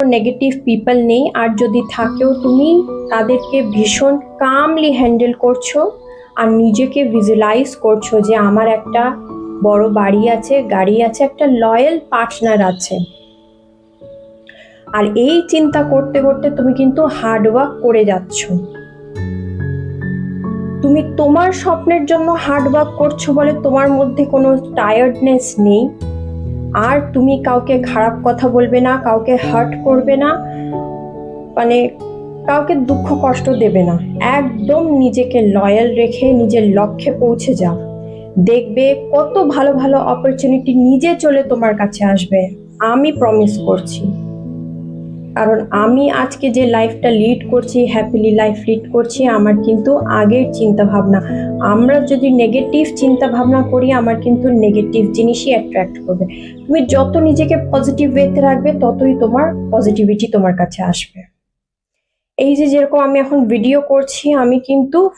Negative people নেই, আর যদি থাকেও তুমি তাদেরকে ভীষণ কামলি হ্যান্ডেল করছো আর নিজেকে ভিজুয়ালাইজ করছো যে আমার একটা বড় বাড়ি আছে, গাড়ি আছে, একটা লয়াল পার্টনার আছে। আর এই চিন্তা করতে করতে তুমি কিন্তু হার্ড ওয়ার্ক করে যাচ্ছ। তুমি তোমার স্বপ্নের জন্য হার্ড ওয়ার্ক করছো বলে তোমার মধ্যে কোনো টায়ার্ডনেস নেই। আর তুমি কাউকে খারাপ কথা বলবে না, কাউকে হার্ট করবে না, মানে কাউকে দুঃখ কষ্ট দেবে না। একদম নিজেকে লয়াল রেখে নিজের লক্ষ্যে পৌঁছে যাও। দেখবে কত ভালো ভালো অপরচুনিটি নিজে চলে তোমার কাছে আসবে, আমি প্রমিস করছি। কারণ আমি আজকে যে লাইফটা লিড করছি, হ্যাপিলি লাইফ লিড করছি, আমার কিন্তু আগের চিন্তা ভাবনা। আমরা যদি নেগেটিভ চিন্তা ভাবনা করি, আমার কিন্তু নেগেটিভ জিনিসই অ্যাট্রাক্ট করবে। তুমি যত নিজেকে পজিটিভ ওয়েতে রাখবে, ততই তোমার পজিটিভিটি তোমার কাছে আসবে। এই যে যেরকম আমি এখন ভিডিও করছি, আমি কিন্তু